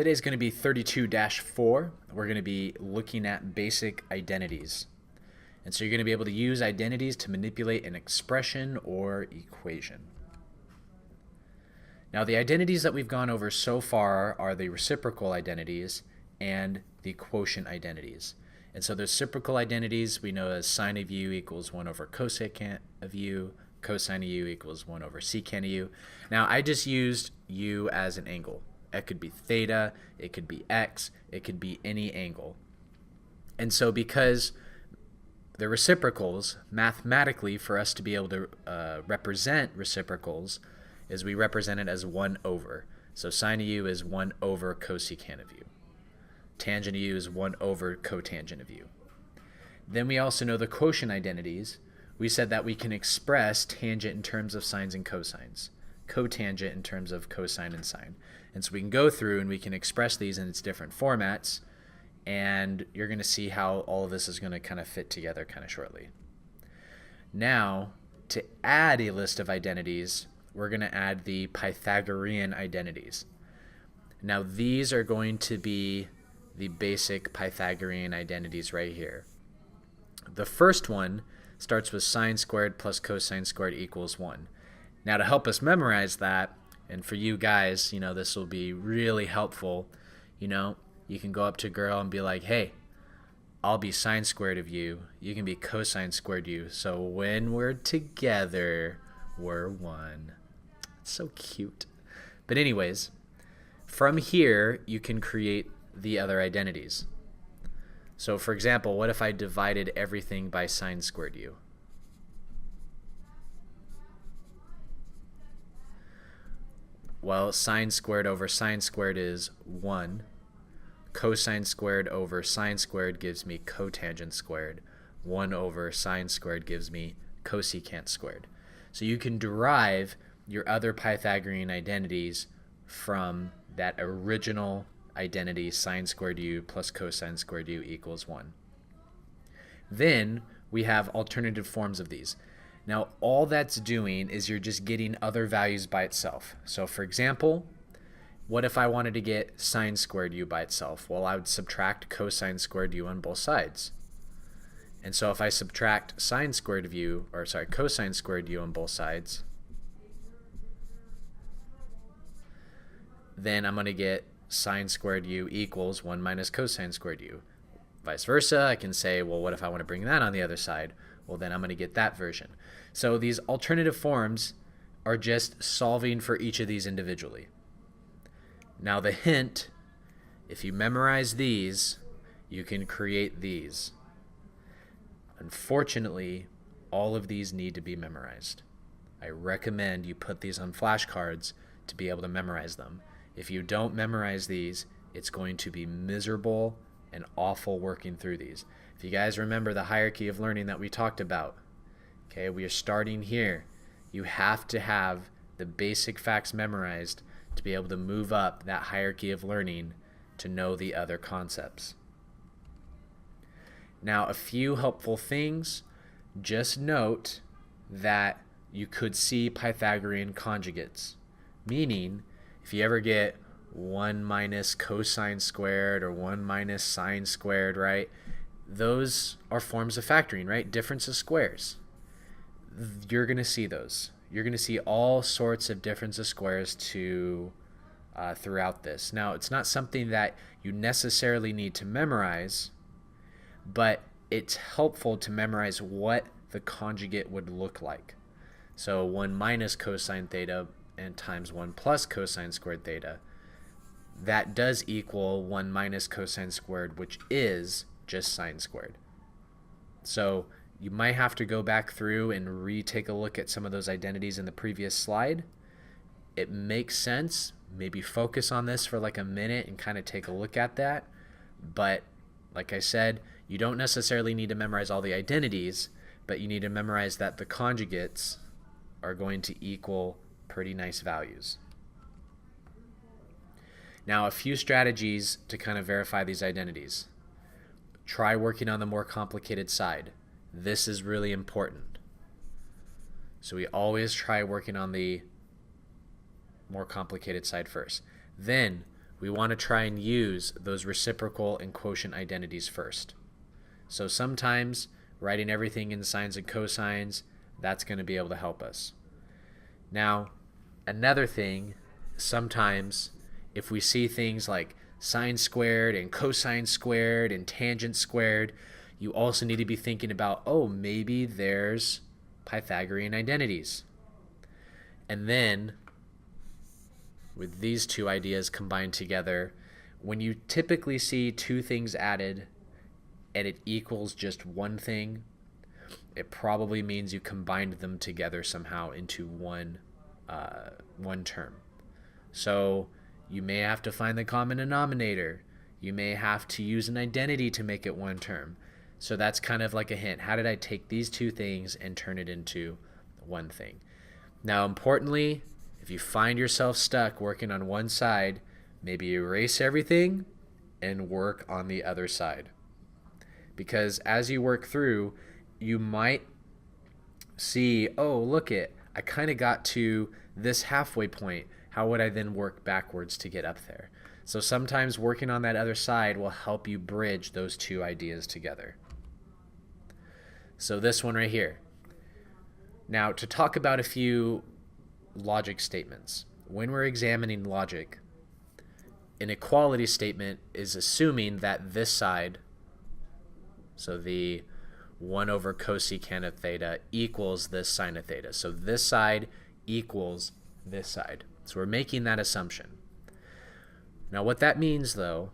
Today's going to be 32-4. We're going to be looking at basic identities. And so you're going to be able to use identities to manipulate an expression or equation. Now, the identities that we've gone over so far are the reciprocal identities and the quotient identities. And so the reciprocal identities we know as sine of u equals 1 over cosecant of u, cosine of u equals 1 over secant of u. Now, I just used u as an angle. It could be theta, it could be x, it could be any angle. And so because the reciprocals, mathematically, for us to be able to represent reciprocals, is we represent it as 1 over. So sine of u is 1 over cosecant of u. Tangent of u is 1 over cotangent of u. Then we also know the quotient identities. We said that we can express tangent in terms of sines and cosines, cotangent in terms of cosine and sine. And so we can go through and we can express these in its different formats, and you're going to see how all of this is going to kind of fit together kind of shortly. Now, to add a list of identities, we're going to add the Pythagorean identities. Now, these are going to be the basic Pythagorean identities right here. The first one starts with sine squared plus cosine squared equals 1. Now, to help us memorize that, and for you guys, this will be really helpful. You can go up to a girl and be like, hey, I'll be sine squared of you. You can be cosine squared u. So when we're together, we're 1. It's so cute. But anyways, from here, you can create the other identities. So for example, what if I divided everything by sine squared u? Well, sine squared over sine squared is 1. Cosine squared over sine squared gives me cotangent squared. 1 over sine squared gives me cosecant squared. So you can derive your other Pythagorean identities from that original identity, sine squared u plus cosine squared u equals 1. Then we have alternative forms of these. Now, all that's doing is you're just getting other values by itself. So for example, what if I wanted to get sine squared u by itself? Well, I would subtract cosine squared u on both sides. And so if I subtract cosine squared u on both sides, then I'm going to get sine squared u equals 1 minus cosine squared u. Vice versa, I can say, well, what if I want to bring that on the other side? Well, then I'm going to get that version. So these alternative forms are just solving for each of these individually. Now the hint, if you memorize these, you can create these. Unfortunately, all of these need to be memorized. I recommend you put these on flashcards to be able to memorize them. If you don't memorize these, it's going to be miserable and awful working through these. If you guys remember the hierarchy of learning that we talked about, okay, we are starting here. You have to have the basic facts memorized to be able to move up that hierarchy of learning to know the other concepts. Now, a few helpful things. Just note that you could see Pythagorean conjugates, meaning if you ever get 1 minus cosine squared or 1 minus sine squared, right? Those are forms of factoring, right? Difference of squares. You're going to see those. You're going to see all sorts of difference of squares throughout this. Now, it's not something that you necessarily need to memorize, but it's helpful to memorize what the conjugate would look like. So 1 minus cosine theta and times 1 plus cosine squared theta, that does equal 1 minus cosine squared, which is just sine squared. So you might have to go back through and retake a look at some of those identities in the previous slide. It makes sense. Maybe focus on this for like a minute and kind of take a look at that. But like I said, you don't necessarily need to memorize all the identities, but you need to memorize that the conjugates are going to equal pretty nice values. Now, a few strategies to kind of verify these identities. Try working on the more complicated side. This is really important. So we always try working on the more complicated side first. Then we want to try and use those reciprocal and quotient identities first. So sometimes writing everything in sines and cosines, that's going to be able to help us. Now, another thing, sometimes if we see things like sine squared and cosine squared and tangent squared, you also need to be thinking about, oh, maybe there's Pythagorean identities. And then with these two ideas combined together, when you typically see two things added and it equals just one thing, it probably means you combined them together somehow into one term. So you may have to find the common denominator. You may have to use an identity to make it one term. So that's kind of like a hint. How did I take these two things and turn it into one thing? Now, importantly, if you find yourself stuck working on one side, maybe erase everything and work on the other side. Because as you work through, you might see, oh, look it, I kind of got to this halfway point. How would I then work backwards to get up there? So sometimes working on that other side will help you bridge those two ideas together. So this one right here. Now, to talk about a few logic statements. When we're examining logic, an equality statement is assuming that this side, so the 1 over cosecant of theta, equals this sine of theta. So this side equals this side. So we're making that assumption. Now what that means, though,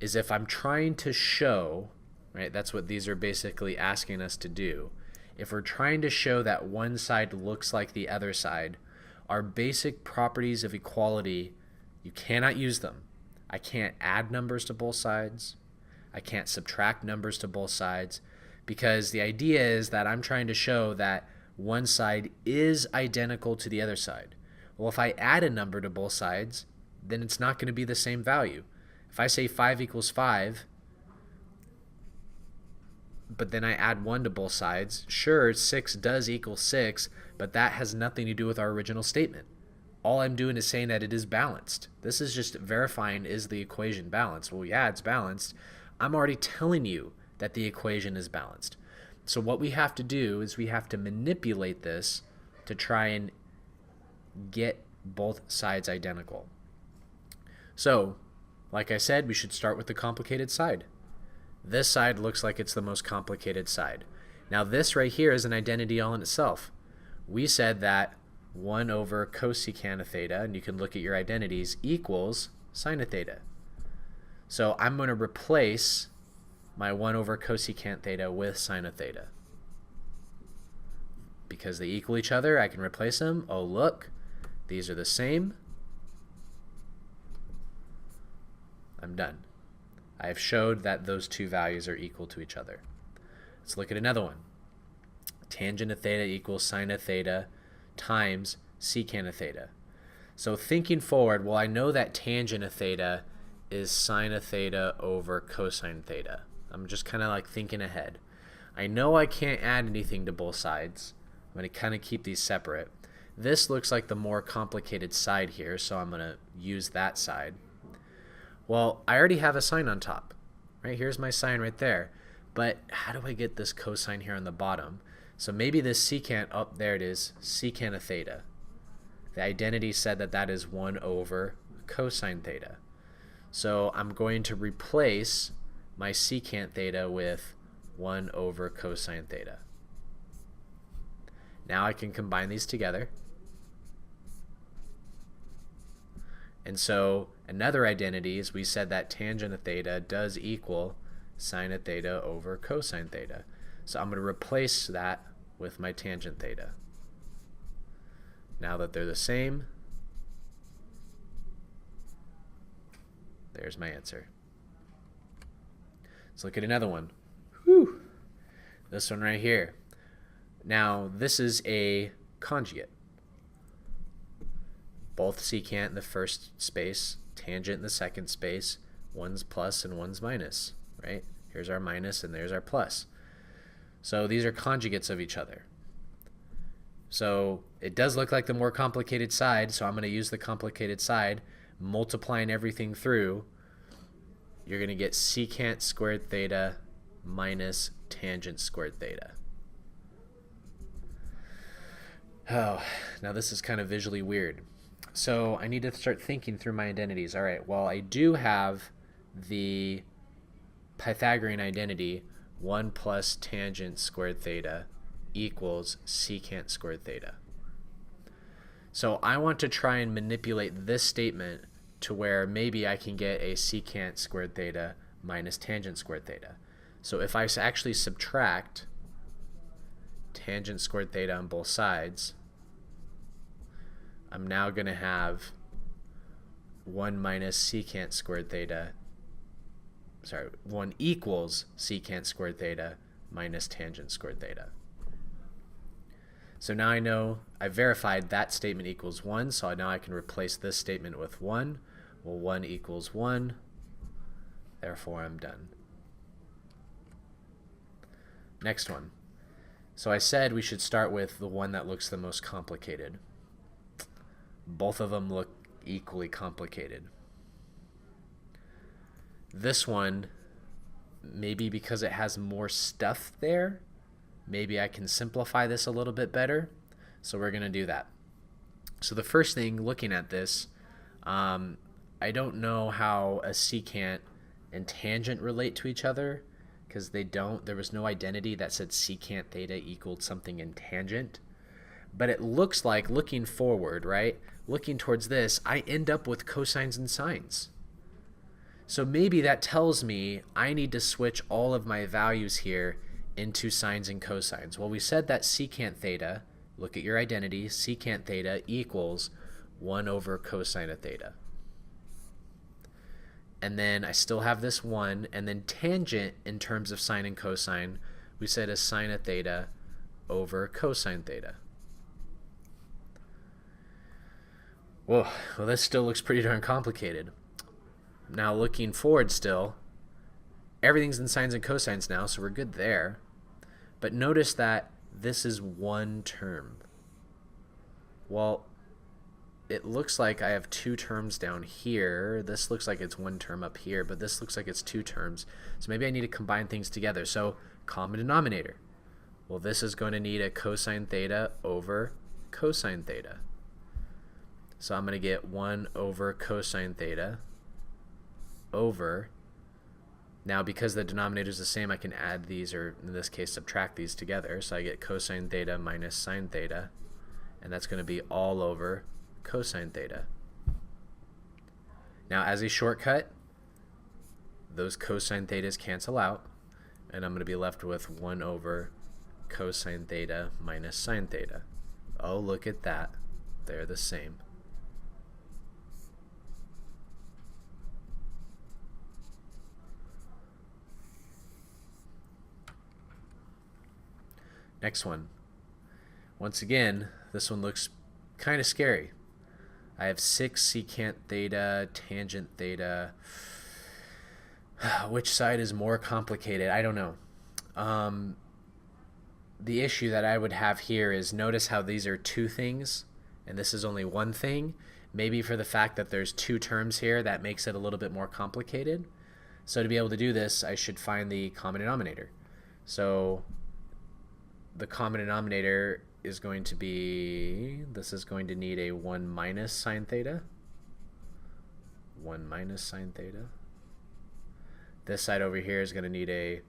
is if I'm trying to show, right, that's what these are basically asking us to do. If we're trying to show that one side looks like the other side, our basic properties of equality, you cannot use them. I can't add numbers to both sides. I can't subtract numbers to both sides, because the idea is that I'm trying to show that one side is identical to the other side. Well, if I add a number to both sides, then it's not going to be the same value. If I say 5 equals 5, but then I add 1 to both sides, sure, 6 does equal 6, but that has nothing to do with our original statement. All I'm doing is saying that it is balanced. This is just verifying, is the equation balanced? Well, yeah, it's balanced. I'm already telling you that the equation is balanced. So what we have to do is we have to manipulate this to try and get both sides identical. So, like I said, we should start with the complicated side. This side looks like it's the most complicated side. Now this right here is an identity all in itself. We said that 1 over cosecant of theta, and you can look at your identities, equals sine of theta. So I'm going to replace my 1 over cosecant theta with sine of theta. Because they equal each other, I can replace them. Oh, look, these are the same. I'm done. I have showed that those two values are equal to each other. Let's look at another one. Tangent of theta equals sine of theta times secant of theta. So thinking forward, well, I know that tangent of theta is sine of theta over cosine theta. I'm just kind of like thinking ahead. I know I can't add anything to both sides. I'm going to kind of keep these separate. This looks like the more complicated side here, so I'm going to use that side. Well, I already have a sine on top. Right, here's my sine right there. But how do I get this cosine here on the bottom? So maybe this secant, oh, there it is, secant of theta. The identity said that that is 1 over cosine theta. So I'm going to replace my secant theta with 1 over cosine theta. Now I can combine these together. And so another identity is we said that tangent of theta does equal sine of theta over cosine theta. So I'm going to replace that with my tangent theta. Now that they're the same, there's my answer. Let's look at another one. Whew. This one right here. Now this is a conjugate. Both secant in the first space, tangent in the second space, one's plus and one's minus, right? Here's our minus and there's our plus. So these are conjugates of each other. So it does look like the more complicated side, so I'm going to use the complicated side, multiplying everything through, you're going to get secant squared theta minus tangent squared theta. Oh, now this is kind of visually weird. So I need to start thinking through my identities. All right, well, I do have the Pythagorean identity 1 plus tangent squared theta equals secant squared theta. So I want to try and manipulate this statement to where maybe I can get a secant squared theta minus tangent squared theta. So if I actually subtract tangent squared theta on both sides, I'm now going to have 1 minus secant squared theta, 1 equals secant squared theta minus tangent squared theta. So now I know I verified that statement equals 1, so now I can replace this statement with 1. Well, 1 equals 1, therefore I'm done. Next one. So I said we should start with the one that looks the most complicated. Both of them look equally complicated. This one, maybe because it has more stuff there, maybe I can simplify this a little bit better. So we're going to do that. So the first thing, looking at this, I don't know how a secant and tangent relate to each other, because they don't. There was no identity that said secant theta equaled something in tangent. But it looks like, looking forward, right, looking towards this, I end up with cosines and sines. So maybe that tells me I need to switch all of my values here into sines and cosines. Well, we said that secant theta, look at your identity, secant theta equals 1 over cosine of theta. And then I still have this 1, and then tangent in terms of sine and cosine, we said is sine of theta over cosine theta. Whoa, well, this still looks pretty darn complicated. Now looking forward still, everything's in sines and cosines now, so we're good there. But notice that this is one term. Well, it looks like I have 2 terms down here. This looks like it's 1 term up here, but this looks like it's 2 terms. So maybe I need to combine things together. So common denominator. Well, this is going to need a cosine theta over cosine theta. So I'm going to get 1 over cosine theta over, now because the denominator is the same, I can add these, or in this case subtract these together. So I get cosine theta minus sine theta, and that's going to be all over cosine theta. Now as a shortcut, those cosine thetas cancel out, and I'm going to be left with 1 over cosine theta minus sine theta. Oh, look at that. They're the same. Next one. Once again, this one looks kind of scary. I have 6 secant theta, tangent theta. Which side is more complicated? I don't know. The issue that I would have here is, notice how these are 2 things and this is only 1 thing. Maybe for the fact that there's 2 terms here, that makes it a little bit more complicated. So to be able to do this, I should find the common denominator. So the common denominator is going to be, this is going to need a 1 minus sine theta. 1 minus sine theta. This side over here is going to need a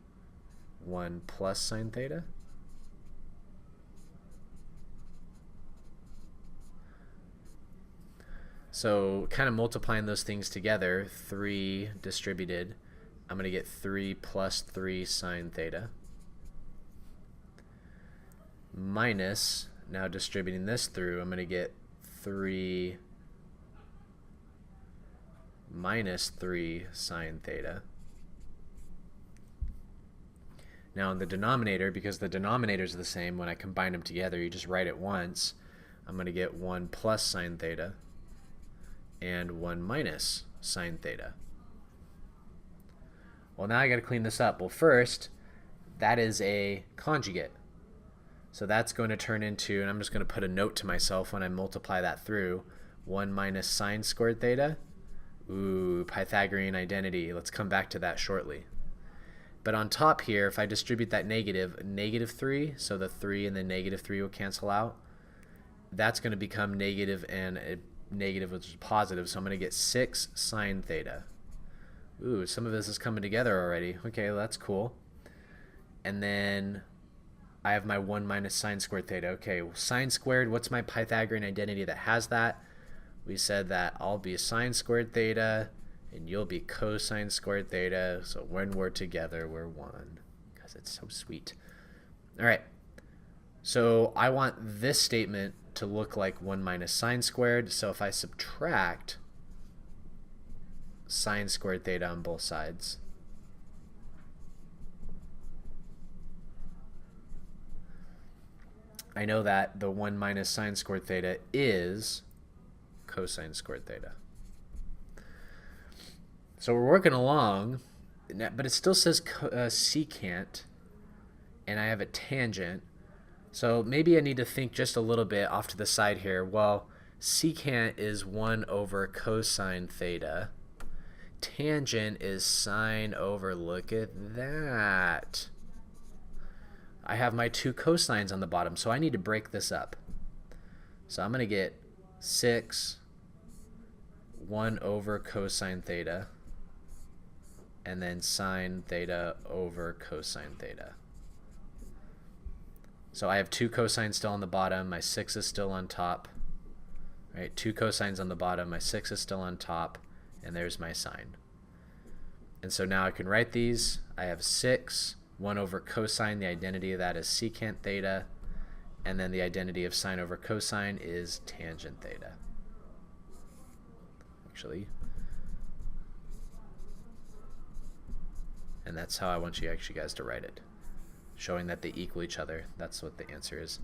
1 plus sine theta. So kind of multiplying those things together, 3 distributed, I'm going to get 3 plus 3 sine theta. Minus, now distributing this through, I'm going to get 3 minus 3 sine theta. Now in the denominator, because the denominators are the same, when I combine them together, you just write it once, I'm going to get 1 plus sine theta and 1 minus sine theta. Well, now I got to clean this up. Well, first, that is a conjugate. So that's going to turn into, and I'm just going to put a note to myself when I multiply that through, 1 minus sine squared theta Ooh, Pythagorean identity. Let's come back to that shortly. But on top here, if I distribute that negative, -3, so the 3 and the -3 will cancel out. That's going to become negative and a negative, which is positive. So I'm going to get 6 sine theta. Ooh, some of this is coming together already. Okay, well, that's cool. And then I have my 1 minus sine squared theta. Okay, well, sine squared, what's my Pythagorean identity that has that? We said that I'll be sine squared theta, and you'll be cosine squared theta. So when we're together, we're 1, because it's so sweet. All right, so I want this statement to look like 1 minus sine squared. So if I subtract sine squared theta on both sides, I know that the 1 minus sine squared theta is cosine squared theta. So we're working along, but it still says secant, and I have a tangent. So maybe I need to think just a little bit off to the side here. Well, secant is 1 over cosine theta. Tangent is sine over, look at that. I have my 2 cosines on the bottom, so I need to break this up. So I'm going to get 6, 1 over cosine theta, and then sine theta over cosine theta. So I have 2 cosines still on the bottom, my 6 is still on top. Right, 2 cosines on the bottom, my 6 is still on top, and there's my sine. And so now I can write these. I have 6, 1 over cosine, the identity of that is secant theta, and then the identity of sine over cosine is tangent theta. Actually, and that's how I want you guys to write it, showing that they equal each other. That's what the answer is.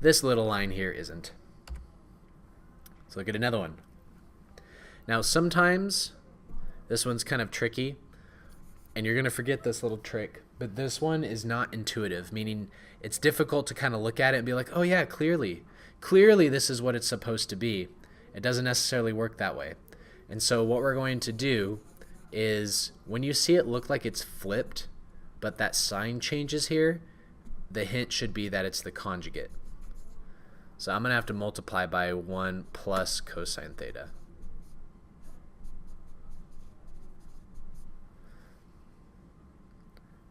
This little line here isn't. Let's look at another one. Now sometimes this one's kind of tricky, and you're going to forget this little trick, but this one is not intuitive, meaning it's difficult to kind of look at it and be like, oh yeah, clearly this is what it's supposed to be. It doesn't necessarily work that way. And so what we're going to do is, when you see it look like it's flipped, but that sign changes here, the hint should be that it's the conjugate. So I'm going to have to multiply by 1 plus cosine theta.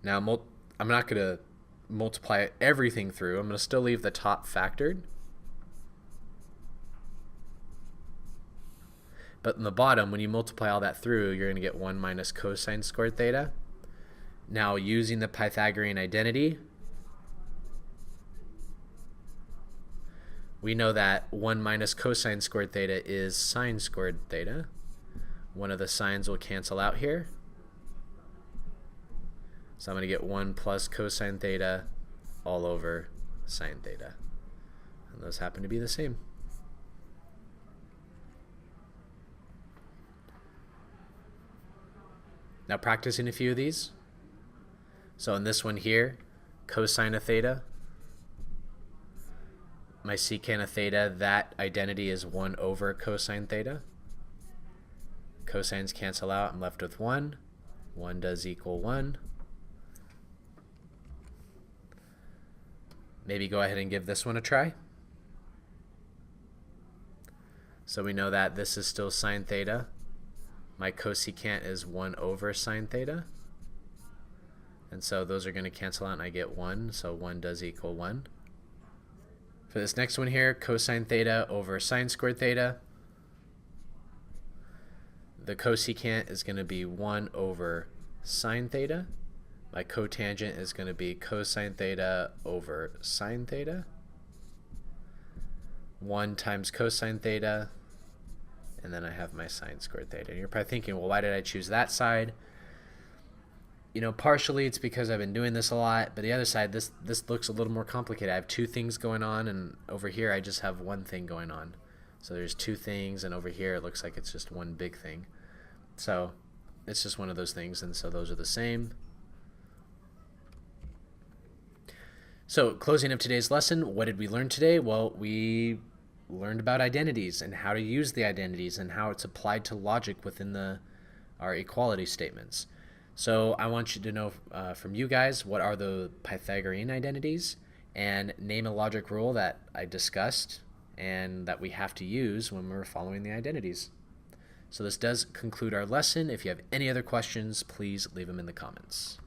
Now I'm not going to multiply everything through. I'm going to still leave the top factored. But in the bottom, when you multiply all that through, you're going to get 1 minus cosine squared theta. Now, using the Pythagorean identity, we know that 1 minus cosine squared theta is sine squared theta. One of the sines will cancel out here. So I'm going to get 1 plus cosine theta all over sine theta. And those happen to be the same. Now practicing a few of these. So in this one here, cosine of theta, my secant of theta, that identity is 1 over cosine theta. Cosines cancel out, I'm left with 1. 1 does equal 1. Maybe go ahead and give this one a try. So we know that this is still sine theta. My cosecant is 1 over sine theta. And so those are going to cancel out and I get 1. So 1 does equal 1. For this next one here, cosine theta over sine squared theta. The cosecant is going to be 1 over sine theta. My cotangent is going to be cosine theta over sine theta. 1 times cosine theta. And then I have my sine squared theta. And you're probably thinking, well, why did I choose that side? You know, partially it's because I've been doing this a lot, but the other side, this looks a little more complicated. I have 2 things going on, and over here I just have 1 thing going on. So there's 2 things, and over here it looks like it's just 1 big thing. So it's just one of those things, and so those are the same. So closing of today's lesson, what did we learn today? Well, we learned about identities and how to use the identities and how it's applied to logic within our equality statements. So I want you to know from you guys, what are the Pythagorean identities, and name a logic rule that I discussed and that we have to use when we're following the identities. So this does conclude our lesson. If you have any other questions, please leave them in the comments.